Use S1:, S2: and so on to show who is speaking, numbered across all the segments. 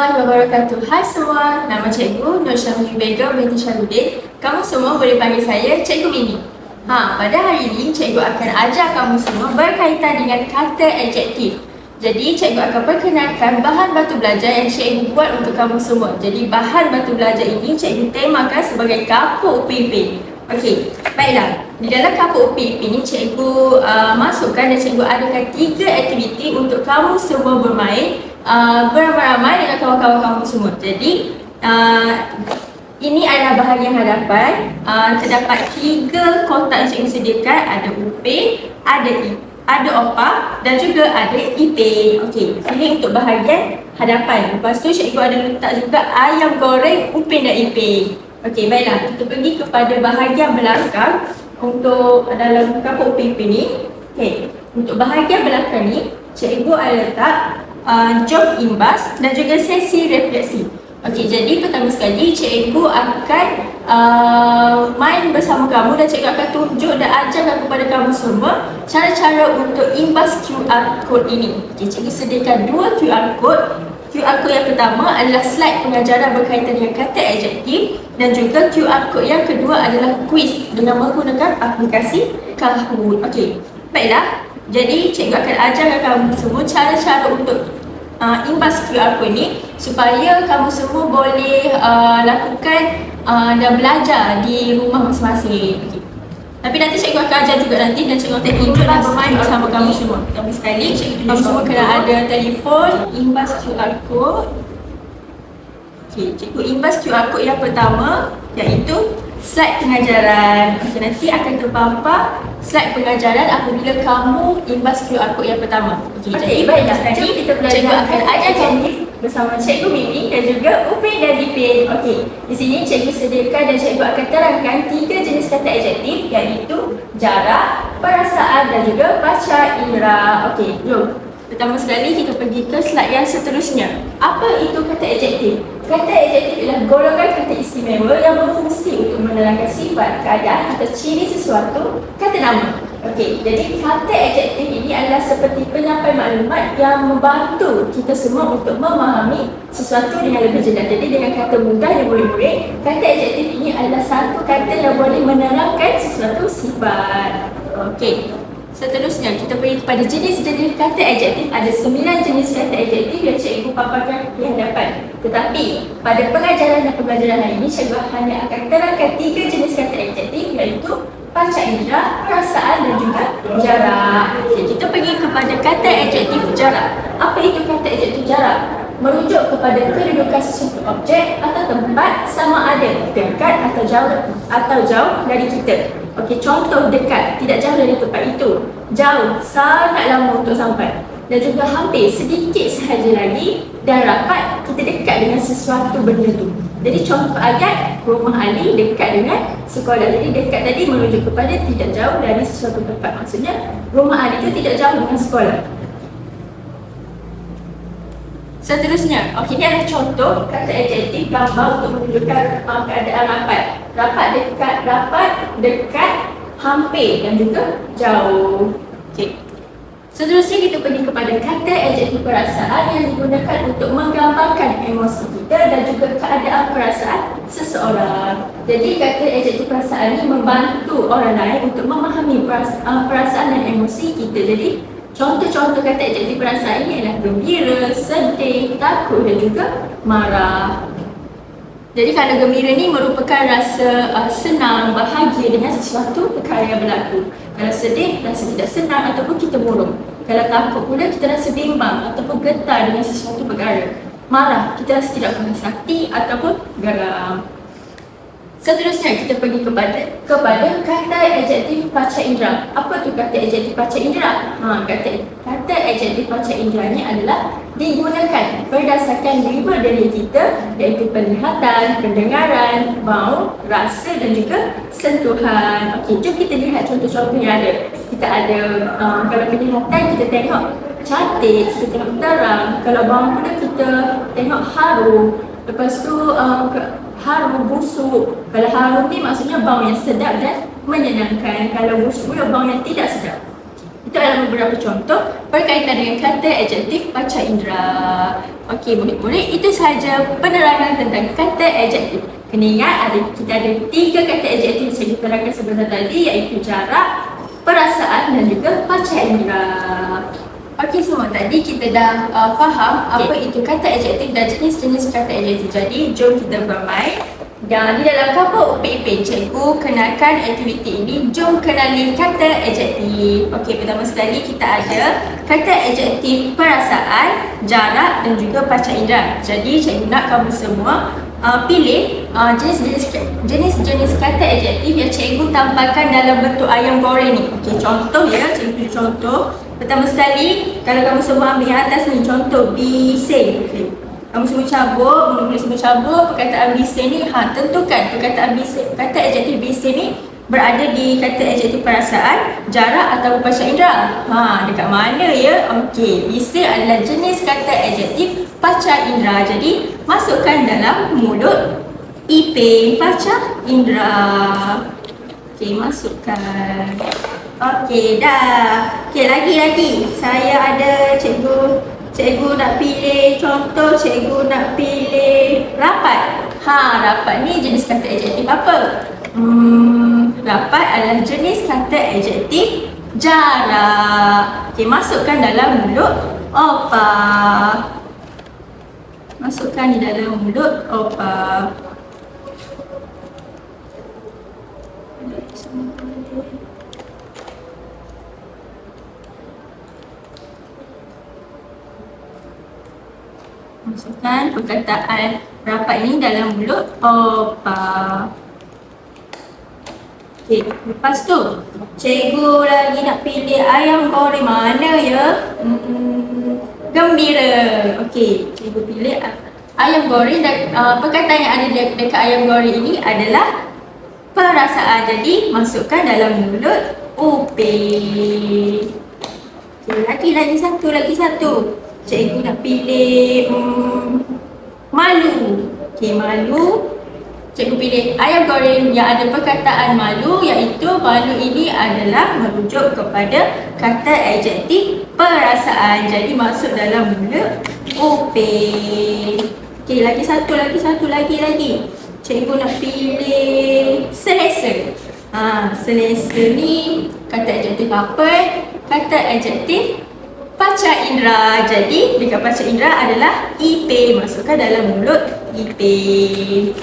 S1: warahmatullahi wabarakatuh. Hai semua, nama Cikgu Nur Syamli Begum binti Syarudin. Kamu semua boleh panggil saya Cikgu Mimi. Pada hari ini Cikgu akan ajar kamu semua berkaitan dengan kata adjektif. Jadi Cikgu akan perkenalkan bahan batu belajar yang Cikgu buat untuk kamu semua. Jadi bahan batu belajar ini Cikgu temakan sebagai kapur UPP. Okey, baiklah. Di dalam kapur UPP ni Cikgu masukkan dan Cikgu adakan 3 aktiviti untuk kamu semua bermain beramai-ramai dengan kawan-kawan kamu semua. Jadi ini adalah bahagian hadapan. Terdapat 3 kotak yang Cikgu sediakan. Ada UP, ada OPA dan juga ada IP. Okey, ini untuk bahagian hadapan. Lepas tu Cikgu ada letak juga ayam goreng, upin dan ipin. Okey, baiklah, kita pergi kepada bahagian belakang untuk dalam kapur UPP ni. Okey, untuk bahagian belakang ni Cikgu ada letak job imbas dan juga sesi refleksi. Okey, jadi pertama sekali Cikgu akan main bersama kamu dan Cikgu akan tunjuk dan ajarkan kepada kamu semua cara-cara untuk imbas QR code ini. Okey, Cikgu sediakan 2 QR code. QR code yang pertama adalah slide pengajaran berkaitan dengan kata adjektif dan juga QR code yang kedua adalah quiz dengan menggunakan aplikasi Kahoot. Okey, baiklah. Jadi Cikgu akan ajarkan kamu semua cara-cara untuk imbas QR code ni supaya kamu semua boleh lakukan dan belajar di rumah masing-masing. Okay. Tapi nanti Cikgu akan ajar juga nanti dan Cikgu akan tunjuklah bermain bersama kamu semua. Pertama sekali kamu semua kena ada telefon, imbas QR code. Okay, Cikgu imbas QR code yang pertama iaitu slide pengajaran. Okay, nanti akan terpampang slide pengajaran apabila kamu imbas QR code yang pertama. Jadi baiklah, jadi kita belajar. Cikgu akan ajar kamu bersama Cikgu Mimi dan juga Upin dan Dipin. Okey, di sini Cikgu sediakan dan Cikgu akan terangkan 3 jenis kata adjektif iaitu jarak, perasaan dan juga panca indera. Okey, jom. Pertama sekali kita pergi ke slide yang seterusnya. Apa itu kata adjektif? Kata adjektif ialah golongan kata istimewa yang berfungsi untuk menerangkan sifat, keadaan atau ciri sesuatu, kata nama. Okey, jadi kata adjektif ini adalah seperti penyampai maklumat yang membantu kita semua untuk memahami sesuatu dengan lebih jelas. Jadi dengan kata mudah yang murid-murid, kata adjektif ini adalah satu kata yang boleh menerangkan sesuatu sifat. Okey. Seterusnya kita pergi kepada jenis-jenis kata adjektif. Ada 9 jenis kata adjektif yang Cikgu paparkan di hadapan. Tetapi pada pengajaran dan pembelajaran hari ini Cikgu hanya akan terangkan 3 jenis kata adjektif iaitu panca indera, perasaan dan juga jarak. Okay, kita pergi kepada kata adjektif jarak. Apa itu kata adjektif jarak? Merujuk kepada kedudukan sesuatu objek atau tempat sama ada dekat atau jauh dari kita. Okey, contoh dekat, tidak jauh dari tempat itu. Jauh, sangat lama untuk sampai. Dan juga hampir, sedikit sahaja lagi. Dan rapat, kita dekat dengan sesuatu benda tu. Jadi contoh ayat, rumah Ali dekat dengan sekolah. Jadi dekat tadi merujuk kepada tidak jauh dari sesuatu tempat. Maksudnya, rumah Ali itu tidak jauh dengan sekolah. Seterusnya, okey, ini adalah contoh kata adjektif gambar untuk menunjukkan keadaan rapat. Rapat, dekat, hampir dan juga jauh. Okey. Seterusnya kita pergi kepada kata adjektif perasaan yang digunakan untuk menggambarkan emosi kita dan juga keadaan perasaan seseorang. Jadi kata adjektif perasaan ini membantu orang lain untuk memahami perasaan dan emosi kita. Jadi contoh-contoh kata adjektif perasaan ini adalah gembira, sedih, takut dan juga marah. Jadi kalau gembira ni merupakan rasa senang, bahagia dengan sesuatu perkara yang berlaku. Kalau sedih, rasa tidak senang ataupun kita murung. Kalau takut pula, kita rasa bimbang ataupun getar dengan sesuatu perkara. Marah, kita rasa tidak puas hati ataupun geram. Seterusnya kita pergi kepada kata adjektif panca indera. Apa tu kata adjektif panca indera? Kata adjektif panca indera ni adalah digunakan berdasarkan 5 daya kita iaitu penglihatan, pendengaran, bau, rasa dan juga sentuhan. Okey, jom kita lihat contoh-contoh yang ada. Kita ada kalau penglihatan kita tengok cantik, kita tengok terang. Kalau bau pula kita tengok harum. Lepas tu harum busuk. Kalau harum ni maksudnya bau yang sedap dan menyenangkan. Kalau busuk pula bau yang tidak sedap. Itu adalah beberapa contoh berkaitan dengan kata adjektif panca indera. Okey, murid-murid, itu sahaja penerangan tentang kata adjektif. Kena ingat, kita ada 3 kata adjektif yang saya terangkan sebentar tadi, iaitu jarak, perasaan dan juga panca indera. Okey, semua tadi kita dah faham apa itu kata adjektif dan jenis-jenis kata adjektif. Jadi, jom kita bermain. Dan di dalam kelompok UPIP, cikgu kenalkan aktiviti ini. Jom kenali kata adjektif. Okey, pertama sekali kita ada kata adjektif perasaan, jarak dan juga panca indera. Jadi cikgu nak kamu semua pilih jenis-jenis kata adjektif yang cikgu tampalkan dalam bentuk ayam goreng ni. Okey, contoh ya, cikgu contoh. Pertama sekali, kalau kamu semua ambil yang atas ni, contoh bising. Okay. Kamu semua cabut, mula-mula semua cabut perkataan bising ni. Tentukan perkataan bising, kata adjektif bising ni berada di kata adjektif perasaan, jarak atau panca indera. Dekat mana ya? Okey, bising adalah jenis kata adjektif panca indera. Jadi, masukkan dalam mulut Ipin panca indera. Okey, masukkan. Okey, dah. Okey, lagi. Saya ada Cikgu nak pilih contoh, cikgu nak pilih rapat. Rapat ni jenis kata adjektif apa? Rapat adalah jenis kata adjektif jarak. Okey, masukkan dalam mulut Opa. Masukkan di dalam mulut Opa. Masukkan perkataan rapat ini dalam mulut Opa. Okey, lepas tu cikgu lagi nak pilih ayam goreng mana ya? Gembira. Okey, cikgu pilih ayam goreng dan perkataan yang ada dekat ayam goreng ini adalah perasaan. Jadi masukkan dalam mulut Upin. Okey, lagi satu. Cikgu nak pilih malu. Okey, malu. Cikgu pilih ayam goreng yang ada perkataan malu, iaitu malu ini adalah merujuk kepada kata adjektif perasaan. Jadi masuk dalam mulut Upin. Okey, lagi satu lagi. Cikgu nak pilih selesa. Selesa ni kata adjektif apa? Kata adjektif panca indera. Jadi dekat panca indera adalah Ipin. Masukkan dalam mulut Ipin.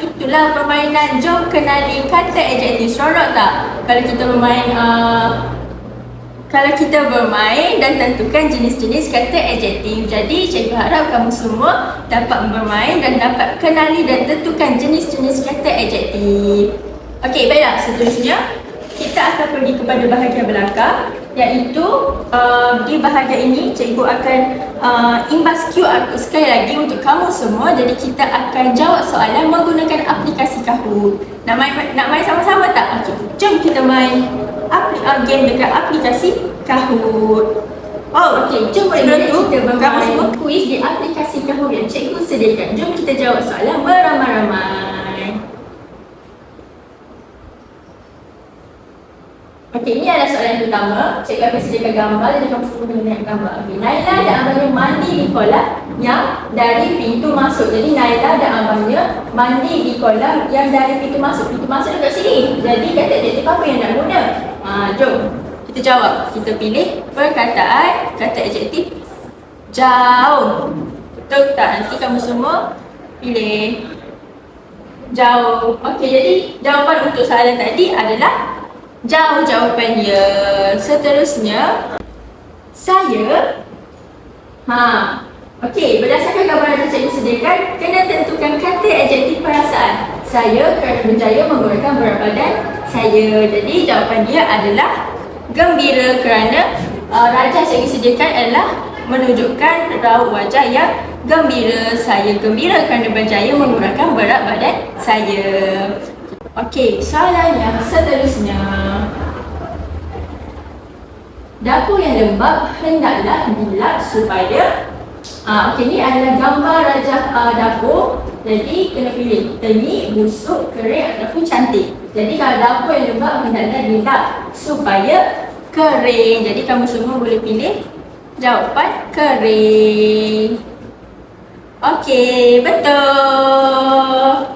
S1: Itulah permainan. Jom kenali kata adjektif. Seronok tak? Kalau kita bermain dan tentukan jenis-jenis kata adjektif. Jadi cikgu harap kamu semua dapat bermain dan dapat kenali dan tentukan jenis-jenis kata adjektif. Okey, baiklah, seterusnya kita akan pergi kepada bahagian belakang, iaitu di bahagian ini cikgu akan imbas QR code sekali lagi untuk kamu semua. Jadi kita akan jawab soalan menggunakan aplikasi Kahoot. Nak main sama-sama tak? Okey, jom kita main game dekat aplikasi Kahoot. Okey, jom sebelum tu kamu semua kuis di aplikasi Kahoot yang cikgu sediakan. Jom kita jawab soalan beramai-ramai. Okey, ini adalah soalan yang pertama. Cikgu akan sediakan gambar dan kamu semua kena lihat gambar. Okey, Naila dan abangnya mandi di kolam yang dari pintu masuk. Jadi Naila dan abangnya mandi di kolam yang dari pintu masuk. Pintu masuk dekat sini. Jadi kata adjektif apa yang nak guna? Jom kita jawab. Kita pilih perkataan kata adjektif jauh. Betul tak? Nanti kamu semua pilih jauh. Okey, jadi jawapan untuk soalan tadi adalah jauh. Jawapan dia. Seterusnya, saya. Okey, berdasarkan gambar yang cikgu sediakan, kena tentukan kata adjektif perasaan. Saya kerana berjaya mengurangkan berat badan saya. Jadi jawapan dia adalah gembira, kerana rajah cikgu sediakan adalah menunjukkan raut wajah yang gembira. Saya gembira kerana berjaya mengurangkan berat badan saya. Okey, soalan yang seterusnya. Dapur yang lembab hendaklah dilap supaya okey, ni adalah gambar rajah dapur. Jadi kena pilih termik, busuk, kering ataupun cantik. Jadi kalau dapur yang lembab hendaklah dilap supaya kering. Jadi kamu semua boleh pilih jawapan kering. Okey, betul.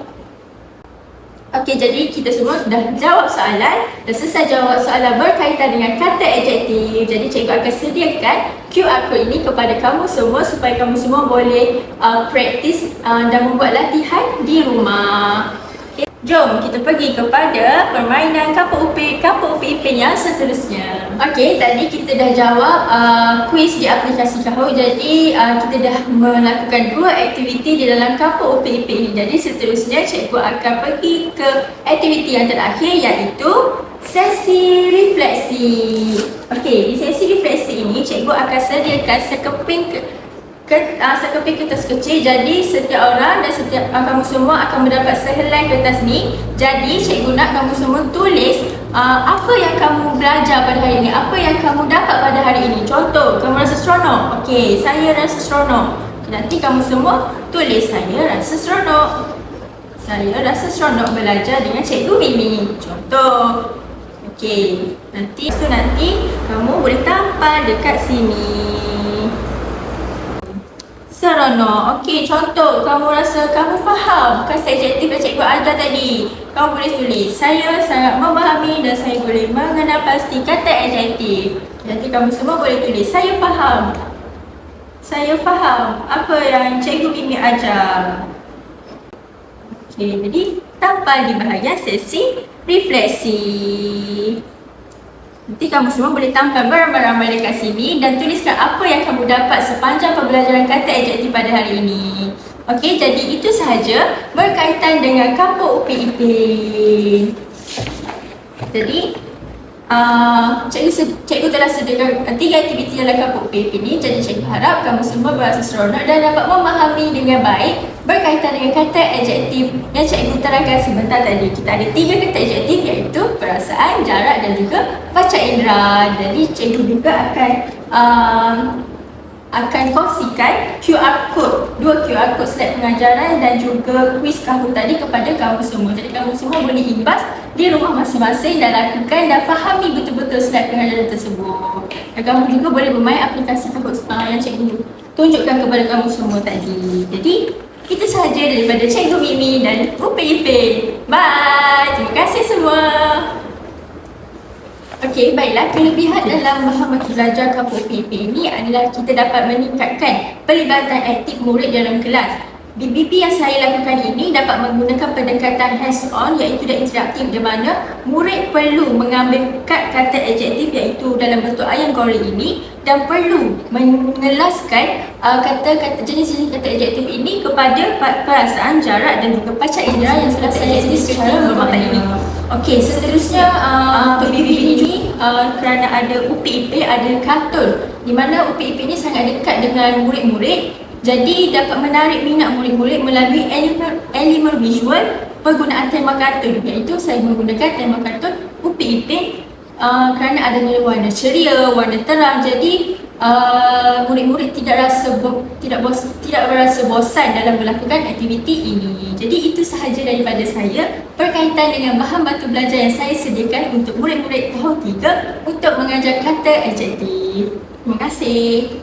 S1: Okey, jadi kita semua sudah jawab soalan. Dah selesai jawab soalan berkaitan dengan kata adjektif. Jadi cikgu akan sediakan QR code ini kepada kamu semua supaya kamu semua boleh praktis dan membuat latihan di rumah. Okay. Jom kita pergi kepada permainan kapur upik yang seterusnya. Okey, tadi kita dah jawab kuis di aplikasi Kahoot. Jadi kita dah melakukan 2 aktiviti di dalam kapur upik ini. Jadi seterusnya cikgu akan pergi ke aktiviti yang terakhir, iaitu sesi refleksi. Okey, di sesi refleksi ini cikgu akan sediakan sekeping kertas kecil. Jadi setiap orang dan setiap kamu semua akan mendapat sehelai kertas ni. Jadi cikgu nak kamu semua tulis apa yang kamu belajar pada hari ini, apa yang kamu dapat pada hari ini. Contoh, kamu rasa seronok. Okey, saya rasa seronok. Nanti kamu semua tulis, saya rasa seronok. Saya rasa seronok belajar dengan Cikgu Mimi. Contoh. Okey, nanti kamu boleh tampal dekat sini. Seronok. Okey, contoh kamu rasa kamu faham kata adjektif yang cikgu ajar tadi. Kamu boleh tulis, saya sangat memahami dan saya boleh mengenal pasti kata adjektif. Nanti kamu semua boleh tulis, saya faham. Saya faham apa yang cikgu Mimi ajar. Okey, jadi tampal di bahagian sesi refleksi. Nanti kamu semua boleh tampal beramai-ramai dekat sini dan tuliskan apa yang kamu dapat sepanjang pembelajaran kata adjektif pada hari ini. Okey, jadi itu sahaja berkaitan dengan kapur upik ipin. Jadi cikgu telah sediakan 3 aktiviti dalam kapur upik ipin ni. Jadi cikgu harap kamu semua berasa seronok dan dapat memahami dengan baik berkaitan dengan kata adjektif yang cikgu terangkan sebentar tadi. Kita ada 3 kata adjektif, iaitu perasaan, jarak dan juga panca indera. Jadi cikgu juga akan kongsikan QR code, 2 QR code slide pengajaran dan juga kuis Kahoot tadi kepada kamu semua. Jadi kamu semua boleh imbas di rumah masing-masing dan lakukan dan fahami betul-betul slide pengajaran tersebut. Dan kamu juga boleh bermain aplikasi Kahoot yang cikgu tunjukkan kepada kamu semua tadi. Jadi itu sahaja daripada Cikgu Mimi dan Upik Ipin. Bye! Terima kasih semua. Okey, baiklah. Kelebihan dalam bahan belajar kapur Upik Ipin ini adalah kita dapat meningkatkan pelibatan aktif murid dalam kelas. BBB yang saya lakukan ini dapat menggunakan pendekatan hands-on, iaitu dan interaktif, di mana murid perlu mengambil kad kata adjektif iaitu dalam bentuk ayam goreng ini dan perlu mengelaskan jenis-jenis kata adjektif ini kepada perasaan, jarak dan juga panca indera yang sudah saya jenis secara bermakna ini. Okey, seterusnya untuk BBB ini kerana ada Upik Ipin, ada kartun di mana Upik Ipin ini sangat dekat dengan murid-murid. Jadi dapat menarik minat murid-murid melalui elemen visual penggunaan tema kartun, iaitu saya menggunakan tema kartun Upik Ipin kerana adanya warna ceria, warna terang. Jadi murid-murid tidak berasa bosan dalam melakukan aktiviti ini. Jadi itu sahaja daripada saya berkaitan dengan bahan bantu belajar yang saya sediakan untuk murid-murid tahun 3 untuk mengajar kata adjektif. Terima kasih.